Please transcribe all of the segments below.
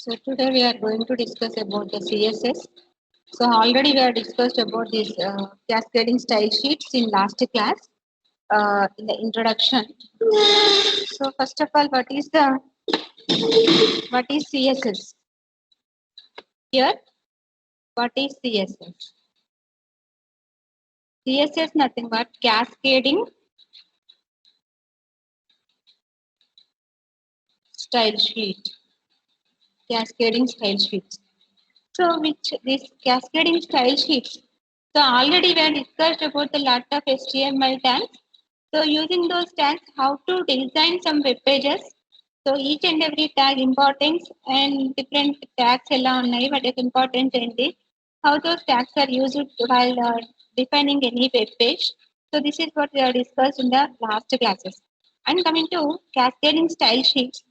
So today we are going to discuss about the CSS. So already we have discussed about this cascading style sheets in last class in the introduction. So first of all, what is CSS? Here, what is CSS? CSS nothing but cascading style sheet. Cascading style sheets. So which this cascading style sheets. So already we have discussed about the lot of HTML tags. So using those tags, how to design some web pages. So each and every tag importance and different tags ella unnai, what is important enti, how those tags are used while defining any web page. So this is what we have discussed in the last classes. And coming to cascading style sheets.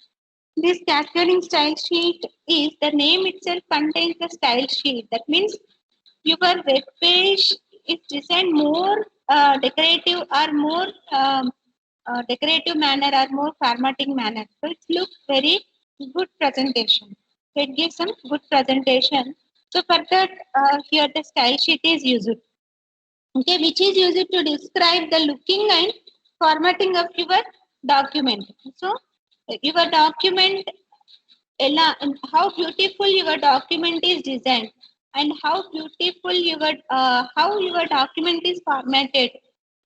This cascading style sheet is the name itself contains the style sheet. That means your web page is designed more decorative or more decorative manner or more formatting manner. So it looks very good presentation. So it gives some good presentation. So for that, here the style sheet is used. Okay, which is used to describe the looking and formatting of your document. So your document, how beautiful your document is designed and how beautiful how your document is formatted.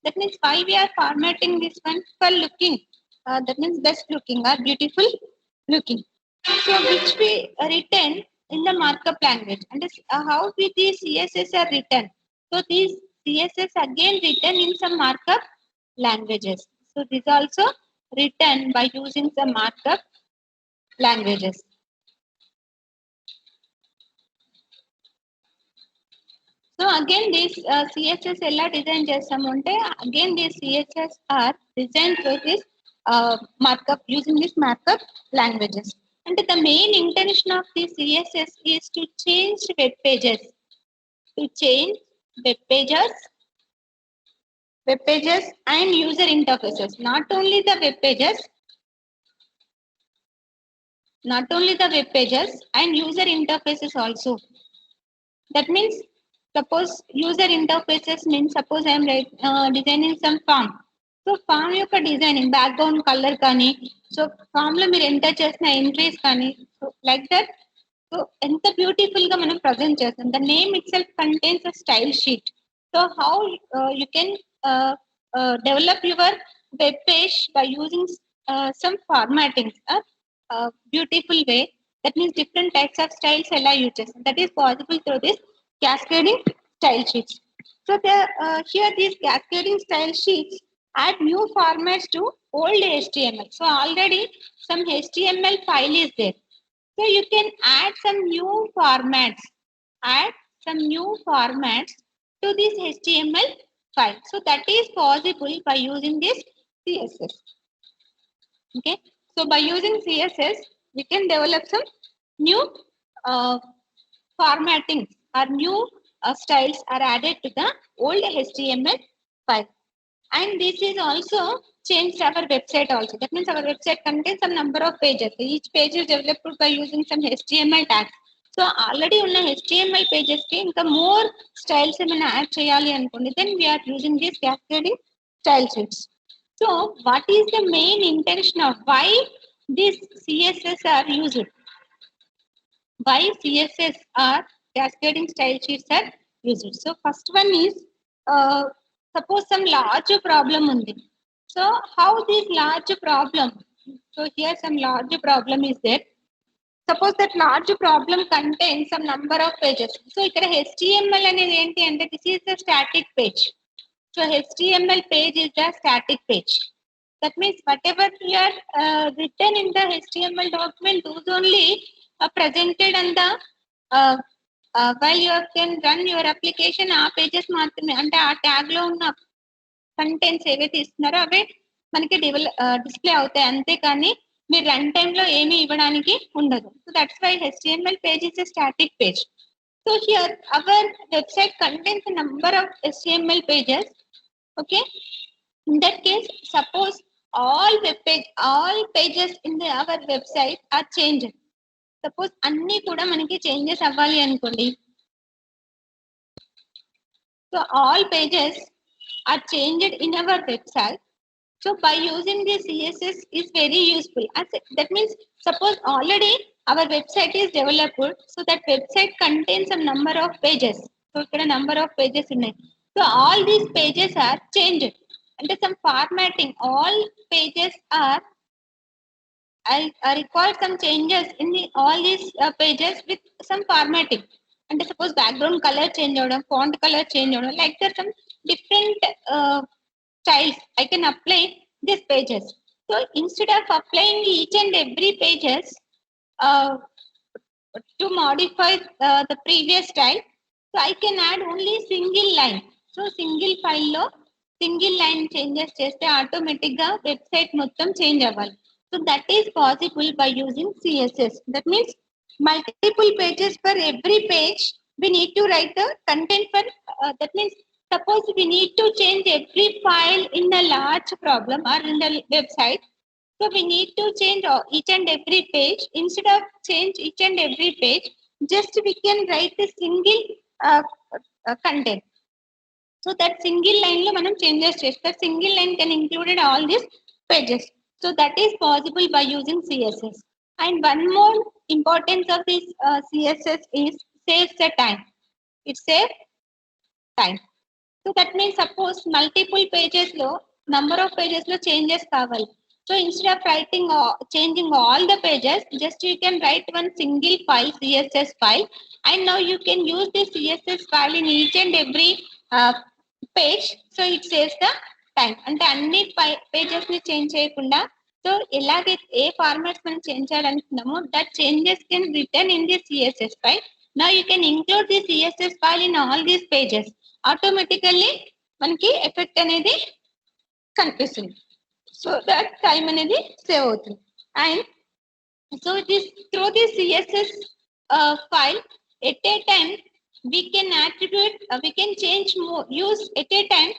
That means why we are formatting this one for looking. That means best looking or beautiful looking. So which we written in the markup language. And how we these CSS are written. So these CSS again written in some markup languages. So this also written by using some markup languages. So again, these CSS ella design chesamunte again these CSS are designed through this markup using this markup languages. And the main intention of this CSS is to change web pages. To change web pages and user interfaces. Not only the web pages and user interfaces also. That means suppose user interfaces means suppose I am designing some form. So form యొక్క designing background color కానీ so form లో మీరు enter చేసిన entries కానీ so like that so ఎంత beautiful గా మనం present చేస్తాం. The name itself contains a style sheet. So how you can develop your web page by using some formatting beautiful way. That means different types of styles ella use చేస్తాం. That is possible through this cascading style sheets. So here these cascading style sheets add new formats to old HTML. So already some HTML file is there. So you can add some new formats. Add some new formats to this HTML file. So that is possible by using this CSS. Okay. So by using CSS, we can develop some new formatting or new styles are added to the old HTML file. And this is also changed our website also. That means our website contains some number of pages. Each page is developed by using some HTML tags. So already ఉన్న HTML pages కి ఇంకా more styles ఏమైనా add చేయాలి అనుకోండి, then we are using this cascading style sheets. So what is the main intention of why these CSS are used? Why CSS or cascading style sheets are used? So first one is suppose some large problem undi. So how this large problem? So here some large problem is there. Suppose that large problem contains some number of pages. So ikkada HTML అనేది ఏంటి అంటే this is the static page. So HTML page is the static page. That means whatever we are written in the HTML document, those only are presented on the while you can run your application. ఆ pages మాత్రమే అంటే ఆ tag లో ఉన్న contents ఏవైతే ఇస్తున్నారో అవే మనకి display అవుతాయి. అంతేకాని మీరు రన్ టైమ్ లో ఏమీ ఇవ్వడానికి ఉండదు. So that's why HTML page is a static page. So here our website contains a number of HTML pages. Okay. In that case, suppose all pages in our website are changed. Suppose అన్ని కూడా మనకి changes అవ్వాలి అనుకోండి. So all pages are changed in our website. So by using this CSS is very useful. That means suppose already our website is developed, so that website contains some number of pages. So here number of pages in it. So all these pages are changed. Under some formatting, all pages are I require some changes in all these pages with some formatting. And suppose background color change order, font color change order, like there some different styles I can apply these pages. So instead of applying each and every pages uh, to modify the previous style, so I can add only single line. So single file lo single line changes cheste automatic ga website mottam change avvali. So that is possible by using CSS. That means multiple pages for every page. We need to write the content for that means suppose we need to change every file in a large problem or in the website. So we need to change each and every page. Instead of change each and every page, just we can write a single content. So that single line lo manam changes cheste. That single line can include all these pages. So that is possible by using CSS. And one more importance of this CSS is saves the time. It saves time. So that means suppose multiple pages lo number of pages lo changes kavali. So instead of writing changing all the pages, just you can write one single file, CSS file, and now you can use this CSS file in each and every page. So it saves the time. అంటే అన్ని pages ని change చేయకుండా so ఎలాగైతే a formats మనం change చేయాలనుకున్నామో that changes can return in the CSS file. Now you can include the CSS file in all these pages. Automatically మనకి effect అనేది కనిపిస్తుంది. సో దట్ టైం అనేది సేవ్ అవుతుంది. And so this through the CSS file at a time we can attribute we can change more, use at a time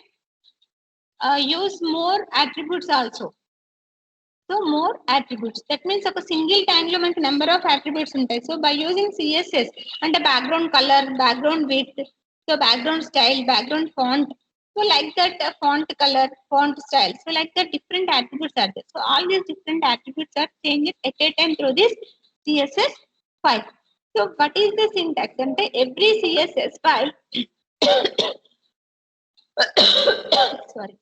use more attributes also. So more attributes, that means ఒక single time లో మనకి number of attributes ఉంటాయి. So by using CSS అంటే background colour, background width, so background style, background font, so like that font color, font style, so like that different attributes are there. So all these different attributes are changed at a time through this CSS file. So what is the syntax? Ante every CSS file sorry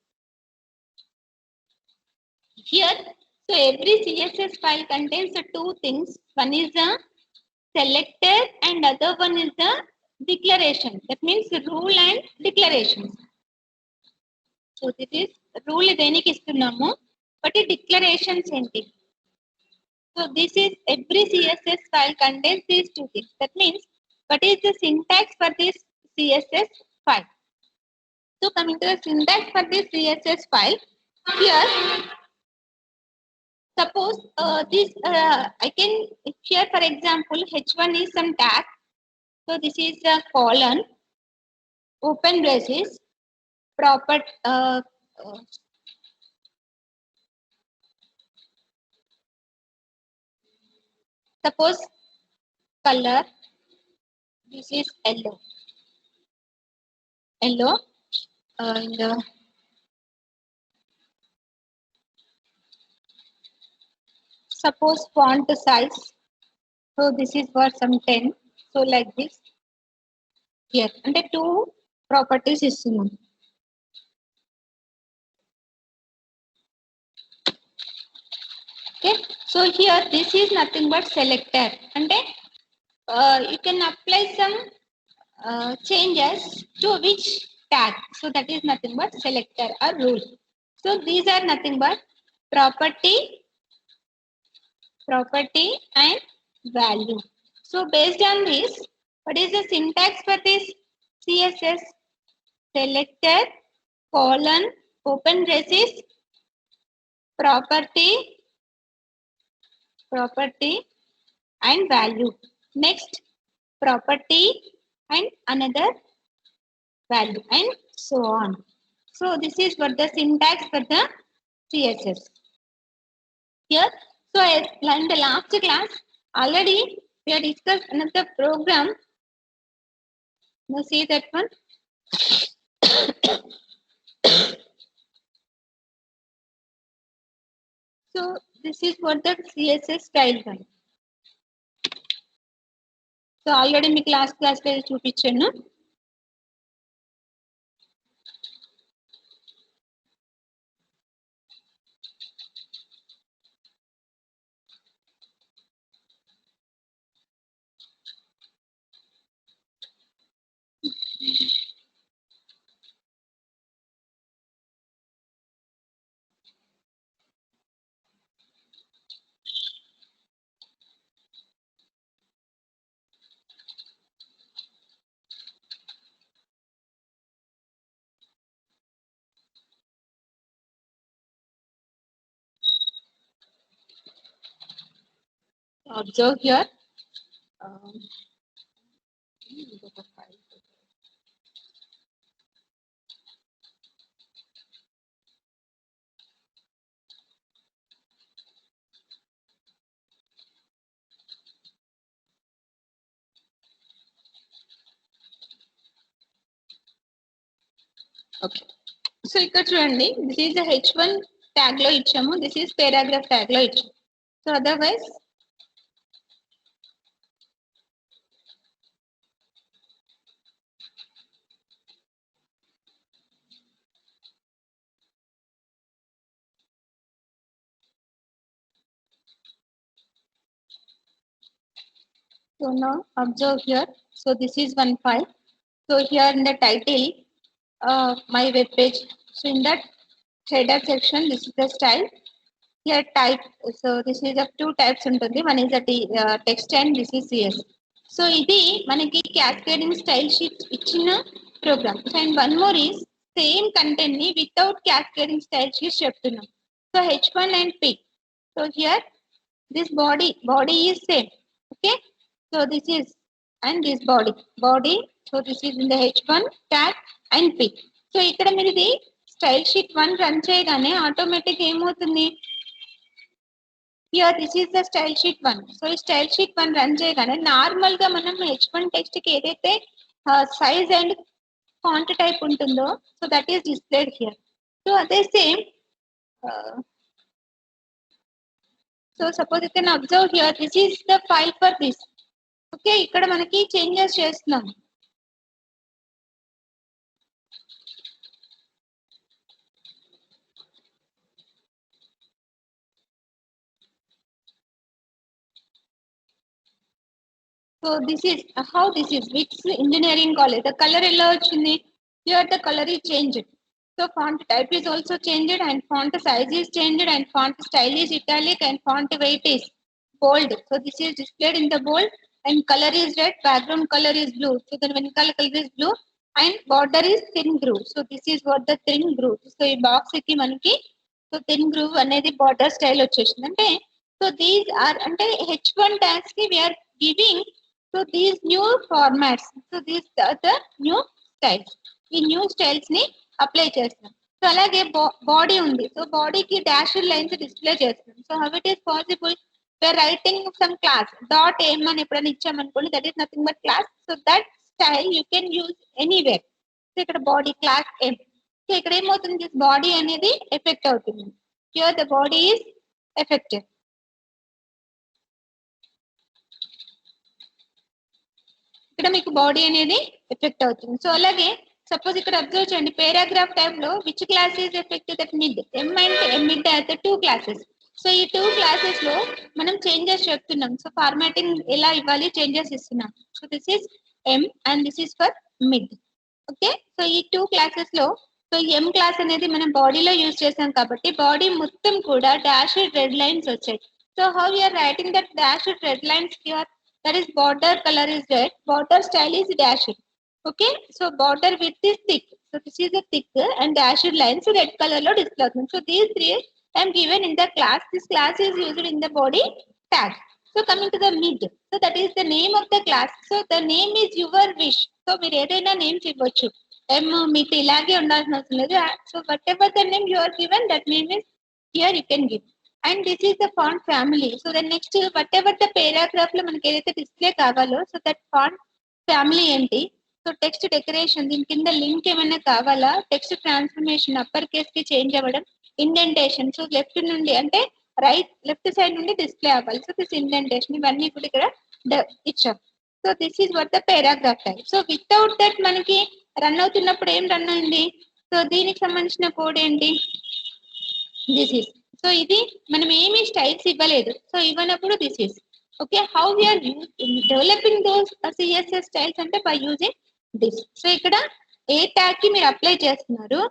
here, so every CSS file contains the two things. One is the selector and other one is the declaration. That means rule and declarations. So this is rule దేనికి ఇస్తున్నాము, but declarations ఏంటి? So this is every CSS file contains these two things. That means what is the syntax for this CSS file? So coming to the syntax for this CSS file, here suppose this I can here for example h1 is some tag. So this is a colon, open braces, proper suppose color, this is yellow and suppose font size, so this is for some 10. So like this here and the two properties ఇస్తున్నాం. Okay, so here this is nothing but selector, and you can apply some changes to which tag. So that is nothing but selector or rule. So these are nothing but property and value. So based on this, what is the syntax for this CSS? Selector, colon, open braces, property and value. Next property and another value and so on. So this is what the syntax for the CSS here. So in the last class already we have discussed another program. Now see that one. So this is what the CSS style one. So already me class లో చూపించాను. Observe here. Okay. So ఇక్కడ చూడండి, this is the H1 tag లో ఇచ్చాము, this is paragraph tag లో ఇచ్చాము. So otherwise so now observe here. So this is one file. So here in the title, my web page. So in that header section, this is the style. Here type. So this is of two types ఉంటుంది. One is the text and this is CS. So ఇది మనకి cascading style sheet ఇచ్చిన program. And one more is same content ని without cascading style sheets చెప్తున్నాం. So H1 and P. So here this body is same. Okay. So this is and this body. So this is in the H1 tag and P. So ఇక్కడ మీరు ఇది style sheet 1 run చేయగానే automatic ఏమవుతుంది? Here this is the style sheet 1. So style sheet 1 run చేయగానే normal గా మనం H1 text కి ఏదైతే సైజ్ అండ్ ఫాంట్ టైప్ ఉంటుందో so that is displayed here. So అదే same. So suppose you can observe here, this is the file for this. Okay, ఇక్కడ మనకి changes చేస్తున్నాం. So this is how this is which engineering college. The color ella ochindi. Here the color is changed. So font type is also changed and font size is changed and font style is italic and font weight is bold. So this is displayed in the bold and color is red, background color is blue. So the venkala color is blue and border is thin groove. So this is what the thin groove. So ee box ki manaki so thin groove anedi border style వచ్చేసింది. అంటే so these are అంటే H1 tags ki we are giving. So these new formats, so these are the new styles. ఈ new styles ని apply చేస్తాం. So అలాగే body ఉంది. So బాడీకి dashed lines display చేస్తాం. So how it is possible? We are writing some class dot ఏం అని ఎప్పుడైనా ఇచ్చామనుకోండి, that is nothing but class. So that style you can use anywhere. So ఇక్కడ బాడీ క్లాస్ ఏం. సో ఇక్కడ ఏమవుతుంది? బాడీ అనేది ఎఫెక్ట్ అవుతుంది. Here the body is affected. ఇక్కడ మీకు బాడీ అనేది ఎఫెక్ట్ అవుతుంది. సో అలాగే సపోజ్ ఇక్కడ అబ్జర్వ్ చేయండి, పేరాగ్రాఫ్ టైప్ లో which class is effect? That mid. M and mid are the 2 classes. So ఈ 2 క్లాసెస్ లో మనం చేంజెస్ చెప్తున్నాం. సో ఫార్మాటింగ్ ఎలా ఇవ్వాలి చేంజెస్ ఇస్తున్నాం. So this is M and this is for mid. Okay, so ఈ 2 classes లో సో ఎం class అనేది మనం బాడీలో యూజ్ చేసాం కాబట్టి బాడీ మొత్తం కూడా డాష్డ్ రెడ్ లైన్స్ వచ్చాయి. So how you're writing that dashed red lines here? That is border color is red, border style is dashed. Okay, so border width is thick. So this is a thick and dashed lines red color lo display avutundi. So these three I am given in the class. This class is used in the body tag. So coming to the mid, so that is the name of the class. So the name is your wish. So meer edaina name ivochu. M mid ilage undalsina avasam ledhu. So whatever the name you are given, that name is here you can give. and this is the font family. So the next whatever the paragraph lo manaki edaithe display kavalo, so that font family enti. So text decoration దీని కింద link ఏమైనా కావాలా, text transformation upper case కి change అవ్వడం, indentation so left నుండి అంటే left side నుండి display అవ్వాలి. సో దిస్ ఇండెంటేషన్ ఇవన్నీ కూడా ఇక్కడ ఇచ్చాం. So this is what the paragraph type. So without that మనకి రన్ అవుతున్నప్పుడు ఏం రన్ అయింది, సో దీనికి సంబంధించిన కోడ్ ఏంటి, దిస్ ఈస్. సో ఇది మనం ఏమి స్టైల్స్ ఇవ్వలేదు, సో ఇవ్వనప్పుడు this is okay. How we are developing those CSS styles అంటే బై యూజింగ్ దిస్. సో ఇక్కడ ఏ ట్యాగ్ కి మీరు అప్లై చేస్తున్నారు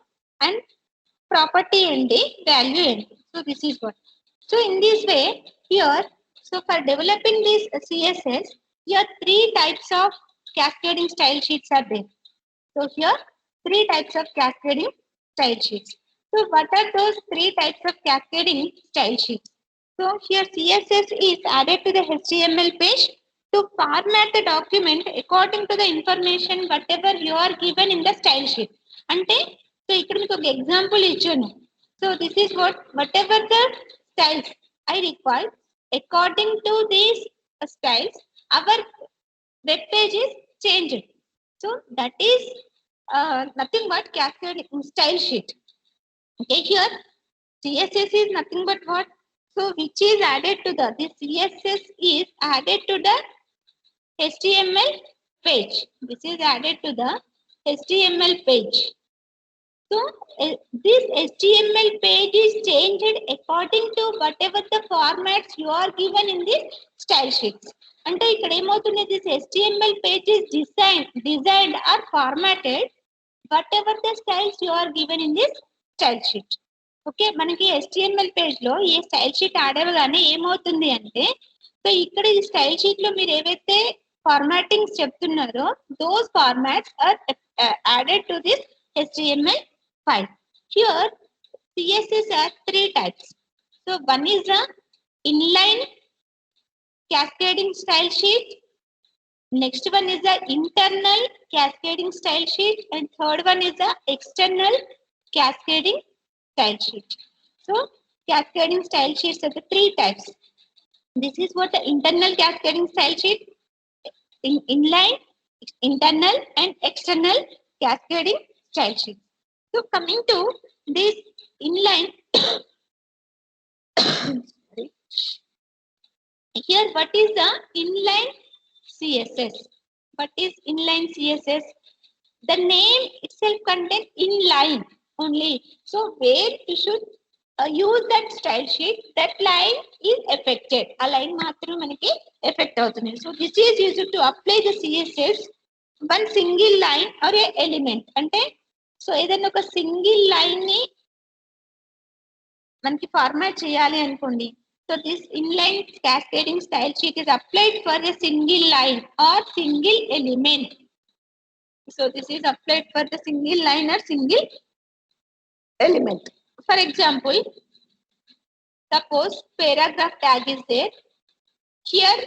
అండ్ ప్రాపర్టీ ఏంటి, వాల్యూ ఏంటి. So this is what. So in this way here, so for developing this CSS here 3 types of cascading style sheets are there. So here 3 types of cascading style sheets. So what are those 3 types of cascading style sheets? So here CSS is added to the HTML page to format the document according to the information whatever you are given in the style sheet. Ante so ikkada meeku oka example ichchanu. So this is whatever the styles I require according to these styles our web page is changed. So that is nothing but cascading style sheet. Okay, here CSS is nothing but what, so which is added to the, this CSS is added to the HTML page. This is added to the HTML page. So this HTML page is changed according to whatever the formats you are given in this style sheets. అంటే ఇక్కడ ఏమవుతుంది, this HTML page is designed or formatted whatever the styles you are given in this style sheet. Okay, మనకి HTML page లో ఈ style sheet ఆడవగానే ఏమవుతుంది అంటే, so ఇక్కడ ఈ స్టైల్ షీట్ లో మీరు ఏవైతే ఫార్మాటింగ్స్ చెప్తున్నారో those formats are added to this HTML file. Here CSS has 3 types. So one is the inline cascading style sheet, next one is the internal cascading style sheet, and third one is the external cascading style sheet. So cascading style sheets are the 3 types. This is what the internal cascading style sheet, inline, internal and external cascading style sheet. So coming to this inline sorry. Here what is the inline CSS? What is inline CSS? The name itself contains inline only. So where you should use that style sheet, that line is affected. A line matram manaki affect avutundi. So this is used to apply the CSS one single line or a element. Ante so ఏదైనా ఒక single line ని మనకి format చేయాలి అనుకోండి. So this inline cascading style sheet is applied for a single line or single element. So this is applied for the single line or single element. For example, suppose paragraph tag is there. Here,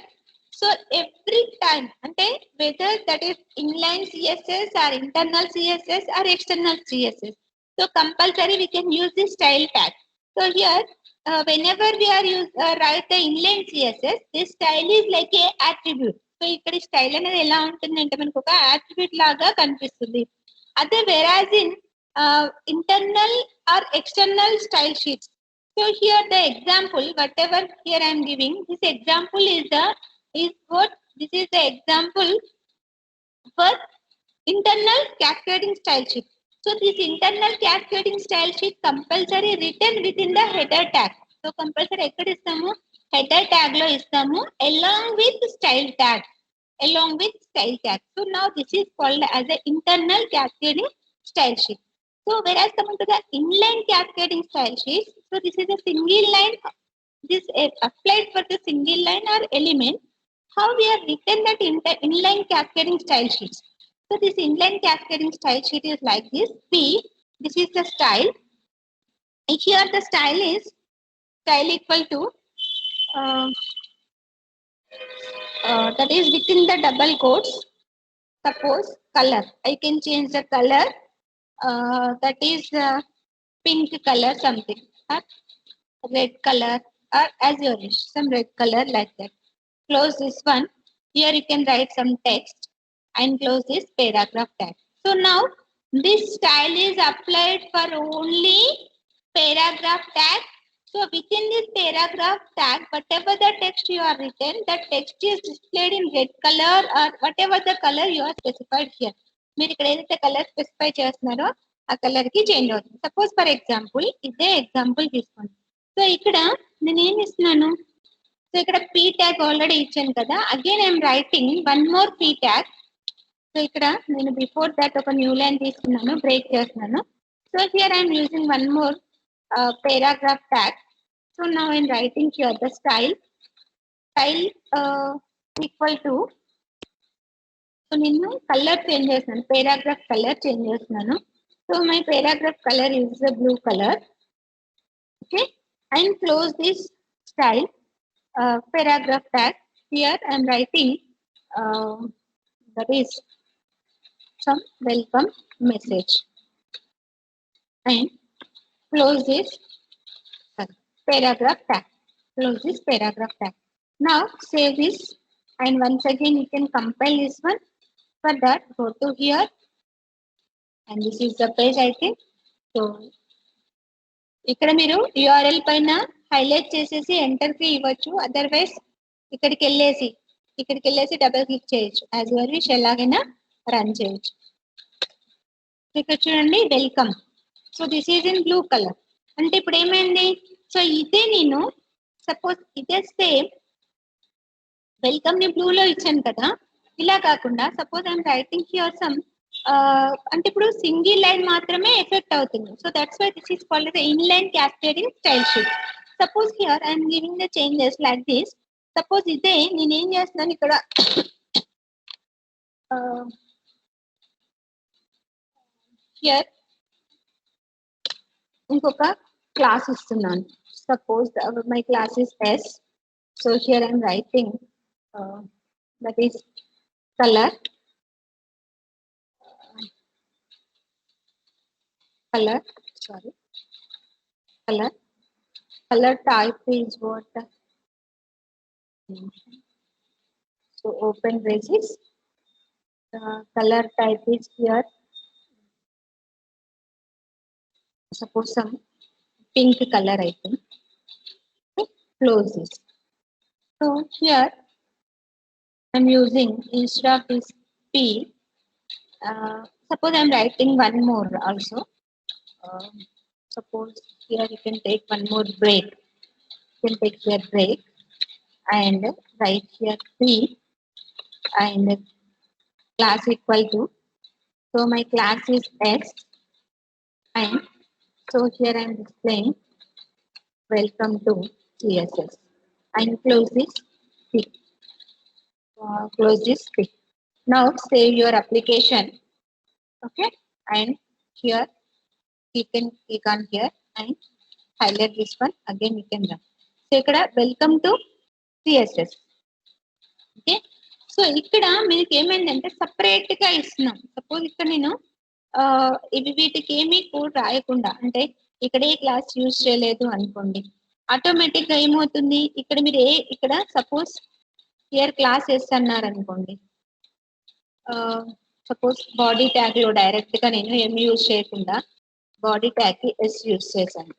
so every time, ante whether that is inline CSS or internal CSS or external CSS, so compulsory we can use this style tag. So here, whenever we are write the inline CSS, this style is like a attribute. So ikkada style anedi ela untundi ante manaku oka attribute laga kanipistundi. Ade whereas in internal or external style sheets, so here the example whatever here I am giving, this example is what, this is the example for internal cascading style sheet. So this internal cascading style sheet compulsory written within the header tag. So compulsory ekkada istamu, header tag lo istamu along with style tag. So now this is called as a internal cascading style sheet. So whereas coming to the inline cascading style sheet, so this is a single line, this is applied for the single line or element. How we have written that inline cascading style sheets? So this inline cascading style sheet is like this. This is the style. Here the style is style equal to that is within the double quotes. Suppose color, I can change the color. That is pink color something, red color, or as your wish, some red color like that. Close this one. Here you can write some text and close this paragraph tag. So now this style is applied for only paragraph tag. So within this paragraph tag, whatever the text you are written, that text is displayed in red color or whatever the color you are specified here. మీరు ఇక్కడ ఏదైతే colour specify చేస్తున్నారో ఆ colour కి change అవుతుంది. Suppose for example ఇదే example తీసుకోండి. So ఇక్కడ నేను ఏమి ఇస్తున్నాను, సో ఇక్కడ పీ ట్యాగ్ ఆల్రెడీ ఇచ్చాను కదా, again I'm writing one more P tag. So ఇక్కడ నేను బిఫోర్ దట్ ఒక న్యూ లైన్ తీసుకున్నాను, బ్రేక్ చేస్తున్నాను. So here I'm using one more paragraph tag. So now I'm writing here the style equal to, so నేను colour change చేస్తున్నాను, paragraph colour change చేస్తున్నాను. So my paragraph color is the blue color. Okay, and close this style paragraph tag. Here I'm writing that is some welcome message and close this paragraph tag. Close this paragraph tag. Now save this and once again you can compile this one. For that go to here and this is the page I think. So ఇక్కడ మీరు URL పైన highlight చేసేసి enter కి ఇవ్వచ్చు, otherwise ఇక్కడికి వెళ్ళేసి double click చేయొచ్చు, as your wish ఎలాగైనా రన్ చేయొచ్చు. ఇక్కడ చూడండి welcome. So this is in blue colour. అంటే ఇప్పుడు ఏమైంది, సో ఇదే నేను సపోజ్ ఇదే సేమ్ వెల్కమ్ ని బ్లూ లో ఇచ్చాను కదా, ఇలా కాకుండా suppose I'm writing here some అంటే ఇప్పుడు సింగిల్ లైన్ మాత్రమే ఎఫెక్ట్ అవుతుంది. So that's why this is called as inline cascading style sheet. Suppose here I'm giving the changes like this. Suppose ఇదే నేను ఏం చేస్తున్నాను ఇక్కడ హియర్ ఇంకొక క్లాస్ ఇస్తున్నాను. Suppose my class is S. So here I'm writing that is color type is what, so open braces, color type is here suppose some pink color I think. Okay, close this. So here I'm using instead of this P, suppose I'm writing one more also. Suppose here you can take one more break. You can take here break and write here P and class equal to. So my class is S and so here I'm displaying welcome to CSS and close this P. Close this P. Now save your application. Okay, and here you can click on here and highlight this one, again you can run. So ikkada welcome to CSS. Okay, so ఇక్కడ మీకు ఏమైందంటే separate గా ఇస్తున్నాం. Suppose ఇక్కడ నేను ఇవి వీటికి ఏమీ కోడ్ రాయకుండా, అంటే ఇక్కడ ఏ క్లాస్ యూజ్ చేయలేదు అనుకోండి, ఆటోమేటిక్ గా ఏమవుతుంది, ఇక్కడ మీరు ఇక్కడ సపోజ్ హియర్ క్లాస్ ఎస్ అన్నారు అనుకోండి, సపోజ్ బాడీ ట్యాగ్ లో డైరెక్ట్ గా నేను ఏం యూజ్ చేయకుండా బాడీ ట్యాగ్ కి ఎస్ యూజ్ చేశాను.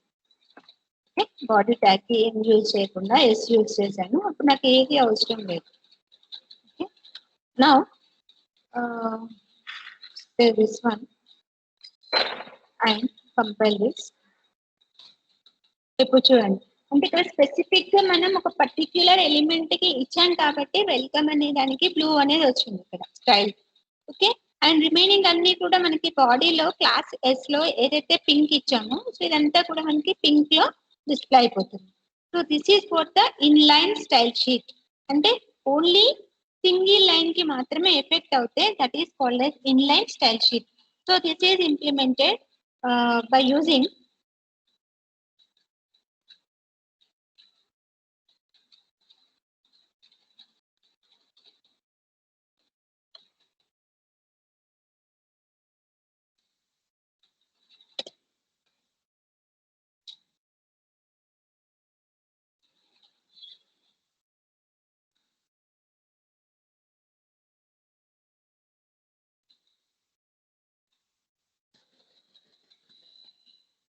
బాడీ ట్యాగ్ కి ఏం యూజ్ చేయకుండా ఎస్ యూజ్ చేశాను, అప్పుడు నాకు ఏది అవసరం లేదు. Now save this one and compile this. ఇప్పుడు చూడండి, అంటే ఇక్కడ స్పెసిఫిక్ గా మనం ఒక పర్టిక్యులర్ ఎలిమెంట్ కి ఇచ్చాం కాబట్టి వెల్కమ్ అనే దానికి బ్లూ అనేది వచ్చింది ఇక్కడ స్టైల్. ఓకే, అండ్ రిమైనింగ్ అన్ని కూడా మనకి బాడీలో క్లాస్ ఎస్ లో ఏదైతే పింక్ ఇచ్చామో, సో ఇదంతా కూడా మనకి పింక్ లో డిస్ప్లే అయిపోతుంది. So this is what the inline style sheet. అంటే ఓన్లీ సింగిల్ లైన్ కి మాత్రమే ఎఫెక్ట్ అవుతే that is called as inline style sheet. So this is implemented by using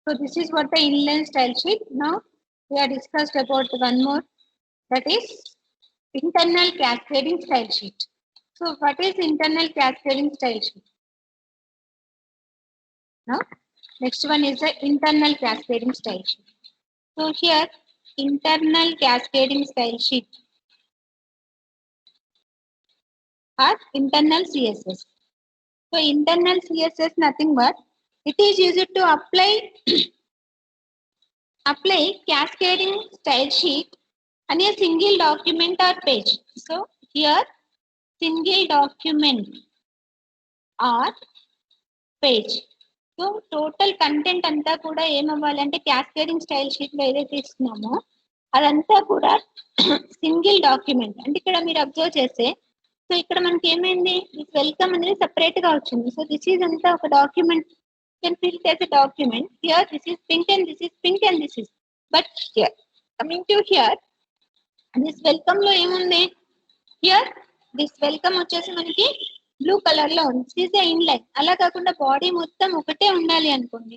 So this is what the inline style sheet. Now we are discussed about one more, that is internal cascading style sheet. So what is internal cascading style sheet? Now next one is the internal cascading style sheet. So here internal cascading style sheet or internal CSS. So internal CSS nothing but it is used to apply cascading style sheet on a single document or page. So here single document or page. So total content అంతా కూడా ఏమవ్వాలి అంటే cascading style sheet లో ఏదైతే ఇస్తున్నామో అదంతా కూడా single document. అంటే ఇక్కడ మీరు అబ్జర్వ్ చేస్తే సో ఇక్కడ మనకి ఏమైంది, దిస్ వెల్కమ్ అనేది సెపరేట్ గా వచ్చింది. సో దిస్ ఈజ్ అంతా ఒక document, can feel as a document. Here this is pink and this is pink and this is, but here coming to here this welcome లో ఏముంది, హియర్ దిస్ వెల్కమ్ వచ్చేసి మనకి blue colour లో ఉంది. This is inline. అలా కాకుండా body మొత్తం ఒకటే ఉండాలి అనుకోండి.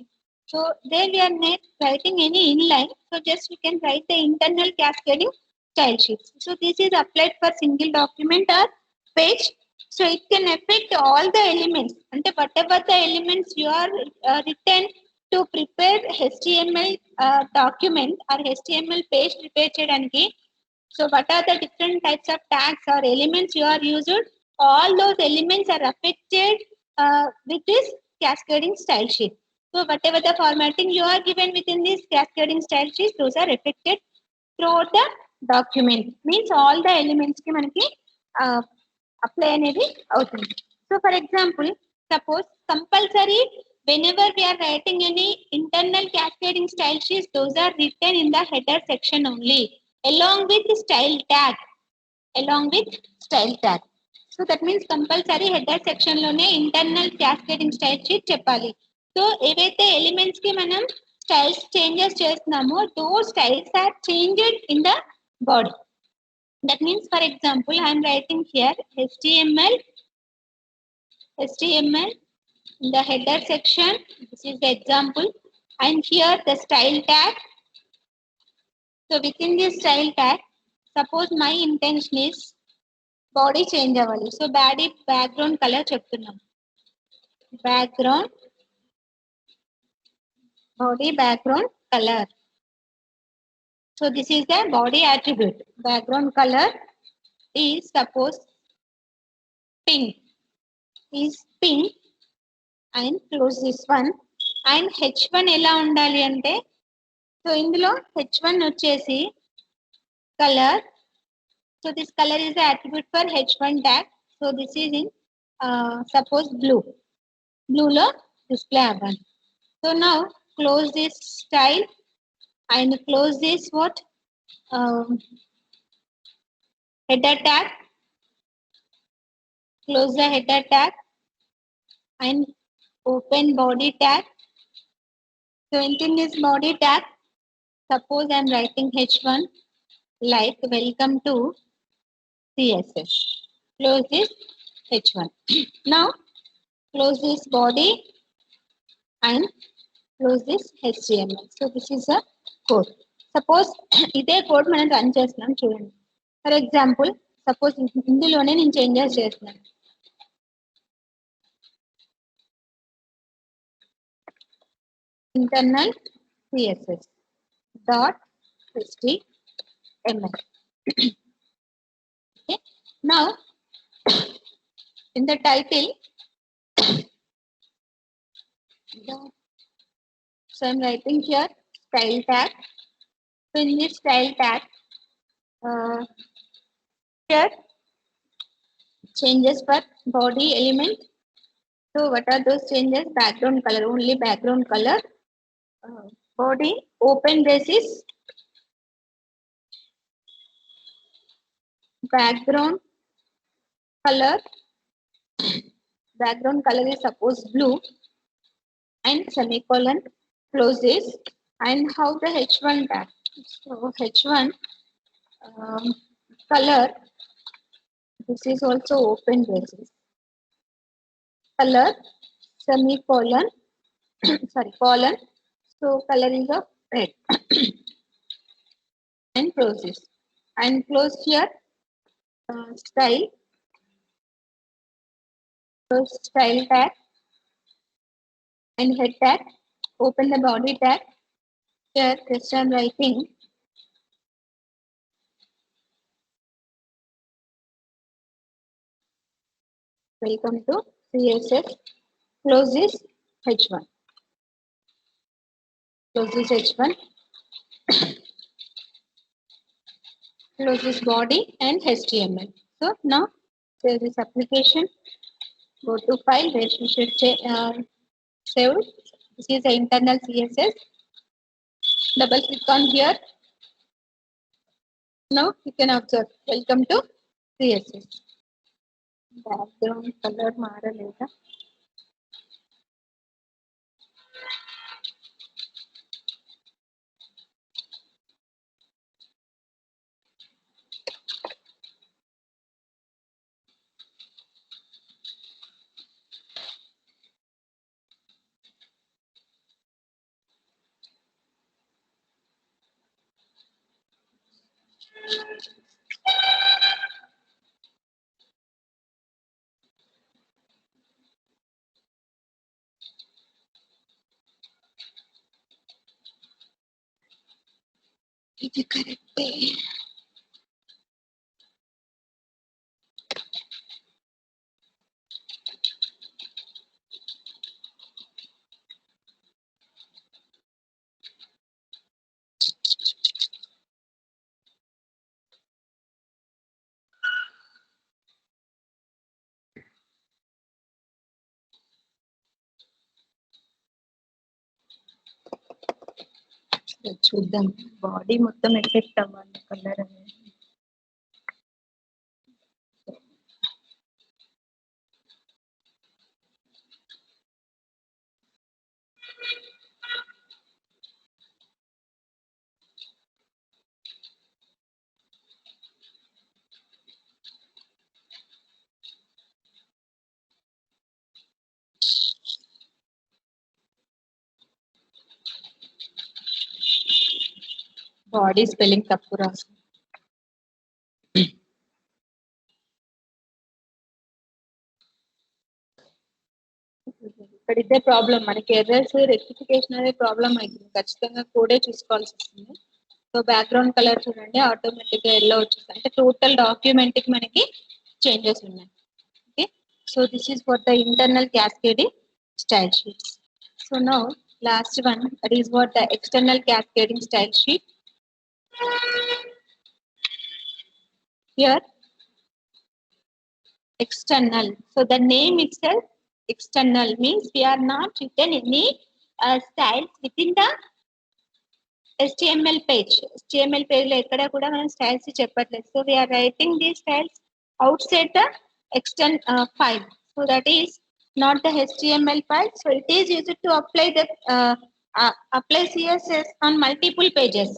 So they we're not writing any inline. So just we can write the internal cascading style sheets. So this is applied for single document or page. So it can affect all the elements. And whatever the elements you are written to prepare HTML document or HTML page prepare cheyadaniki. So what are the different types of tags or elements you are used? All those elements are affected with this cascading style sheet. So whatever the formatting you are given within this cascading style sheet, those are affected throughout the document. Means all the elements ki manaki apply anedi avutundi. So for example, suppose compulsory whenever we are writing any internal cascading style sheets, those are written in the header section only along with style tag. Along with style tag. So that means compulsory header section lone internal cascading style sheet cheppali. So evaithe elements ki manam styles changes chestunamo, those styles are changed in the body. That means for example I am writing here HTML in the header section. This is the example, and here the style tag. So within this style tag, suppose my intention is body change అవ్వాలి. So background colour చెప్తున్నాం. Body background colour. So this is the body attribute. Background colour is suppose pink. And close this one. And H1 ఎలా ఉండాలి అంటే, so ఇందులో H1 వచ్చేసి colour. So this color is the attribute for H1 tag. So this is in suppose blue. Blue lo display avan. So now close this style and close this what header tag. Close the header tag and open body tag. So in this body tag, suppose I am writing H1 like welcome to CSS. Close this H1. Now close this body and close this HTML. So this is a code. Suppose ఇదే code మనం run చేస్తున్నాం చూడండి. For example suppose ఇందులోనే నేను changes చేస్తున్నాను. internal CSS dot HTML. Okay. Now in the title, so I'm writing here style tag. So in this style tag, here changes for body element. So what are those changes? Background color, only background color. Body open braces, background color is suppose blue and semicolon, close this. And how the H1 tag? So H1 color, this is also open braces, color semicolon sorry colon So color is of red. And close this. And close here style. Close style tag and head tag. Open the body tag. Here Christian writing. Welcome to CSS. Close this H1. Close this H1. Close this body and HTML. So now save this application. Go to file where you should say save. This is the internal CSS. Double click on here. Now you can observe. Welcome to CSS. Background color మారలేదా? ఇది కరెక్టే. చూద్దాం body మొత్తం effect అవ్వాలి colour అనేది. Body spelling తప్పు రాసు. ఇక్కడ ఇదే ప్రాబ్లం, మనకి ఎర్రర్స్ రెక్టిఫికేషన్ అనే ప్రాబ్లం అవుతుంది. ఖచ్చితంగా కోడే చూసుకోవాల్సి వస్తుంది. సో బ్యాక్గ్రౌండ్ కలర్ చూడండి ఆటోమేటిక్ గా ఎల్లో వచ్చేస్తుంది. అంటే టోటల్ డాక్యుమెంట్ కి మనకి చేంజెస్ ఉన్నాయి. Okay, so this is for the internal cascading style sheets. So now last one, that is what the external cascading style sheet. Here external, so the name itself external means we are not written any styles within the HTML page. HTML page lo ekkada kuda manam styles cheppatledu. So we are writing these styles outside the external file. So that is not the HTML file. So it is used to apply the apply CSS on multiple pages.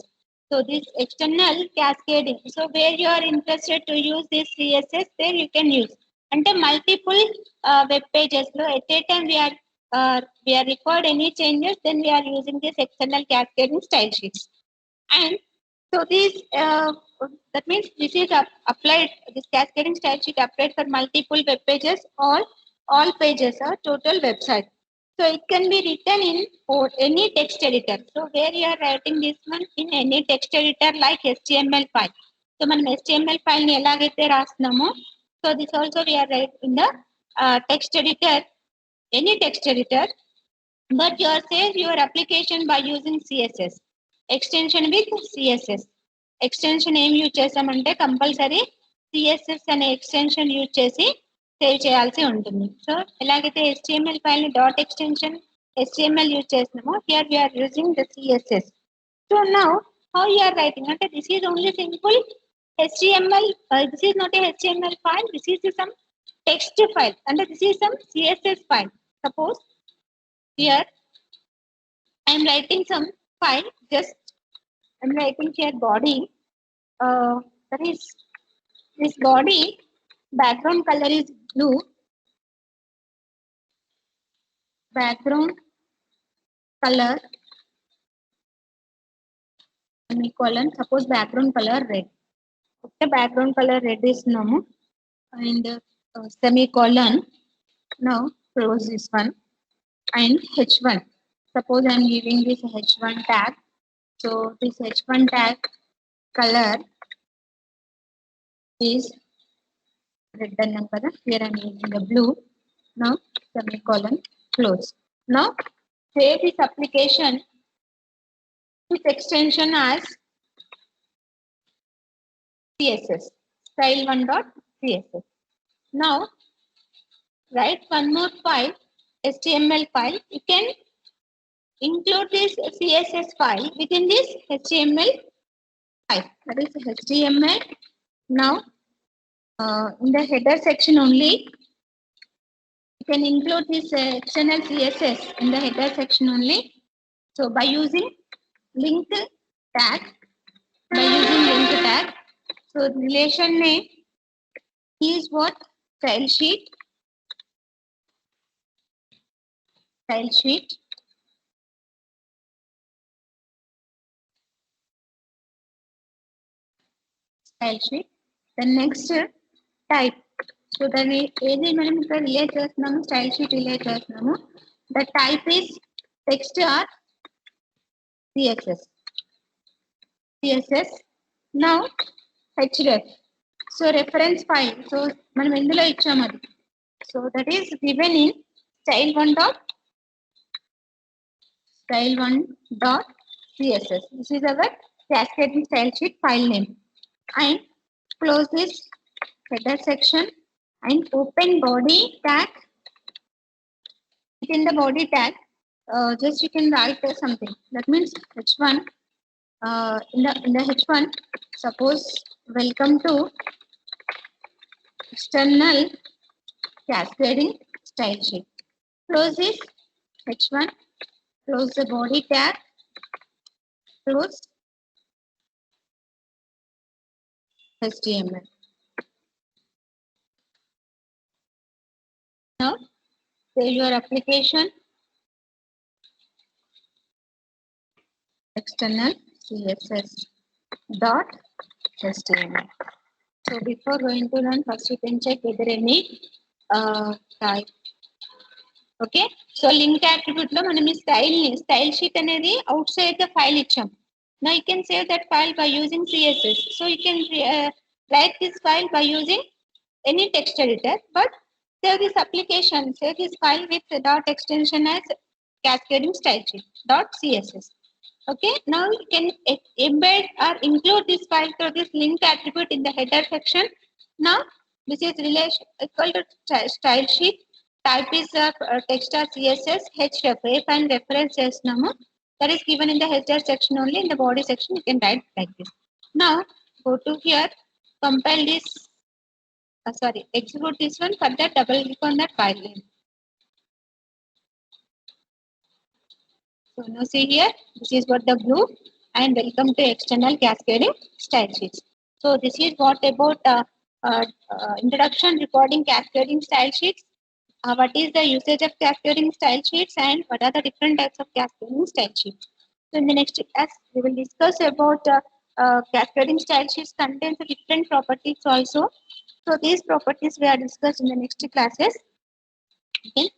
So this external cascading. So where you are interested to use this CSS, there you can use. Ante multiple web pages lo at a time we are required any changes, then we are using this external cascading style sheets. And so these that means this is applied, this cascading style sheet applied for multiple web pages or all pages or total website. So it can be written in any text editor. So where you are writing this one in any text editor like HTML file. So మనం HTML file ని ఎలాగైతే రాస్తున్నామో, so this also we are writing in the text editor, any text editor, but you are save your application by using CSS extension with CSS. Extension ఏం use చేసామంటే compulsory CSS అనే extension use చేసి save చేయాల్సి ఉంటుంది. So ఎలాగైతే HTML file ని dot extension HTML use చేస్తున్నామో, here we are using the CSS. So now how you are writing అంటే this is only simple HTML. This is not a HTML file. This is some text file. And this is some CSS file. Suppose here I am writing some file. Just I am writing here body. That is this body background color is blue. Background color semicolon. Suppose background color red. Okay, background color red is normal and semicolon. Now close this one and H1. Suppose I am giving this H1 tag. So this H1 tag color is red and here I am using the blue. Now semicolon close. Now save this application with extension as CSS style1.css. Now write one more file, HTML file. You can include this CSS file within this HTML file. That is HTML. Now in the header section only, you can include this external CSS in the header section only. So by using link tag, so relation name is what? Style sheet. Style sheet. Style sheet. The next type. So the relay style sheet relay the type is text or CSS. CSS. Now href. So reference file. So so that is given in style1.css. This is our cascading style sheet file name. And close this header section and open body tag. Within the body tag, just you can write something. That means h1. In the h1, suppose welcome to external cascading style sheet. Close this h1. Close the body tag. Close HTML. Now save your application. External CSS dot HTML. So before going to run, first you can check whether any type. Okay. So link attribute lo manam style sheet anedi outside the file icham. Now you can save that file by using CSS. So you can write this file by using any text editor, but save this application, save this file with the dot extension as cascading style sheet dot CSS. Okay, now you can embed or include this file through this link attribute in the header section. Now this is relation equal to style sheet. Type is text or CSS. href and reference as number that is given in the header section only. In the body section you can write like this. Now go to here, compile this. Execute this one. For that, double click on that file name. So now see here, this is what the blue and welcome to external cascading style sheets. So this is what about introduction regarding cascading style sheets. What is the usage of cascading style sheets and what are the different types of cascading style sheets. So in the next class, we will discuss about cascading style sheets contains different properties also. So these properties we are discussed in the next classes. Okay.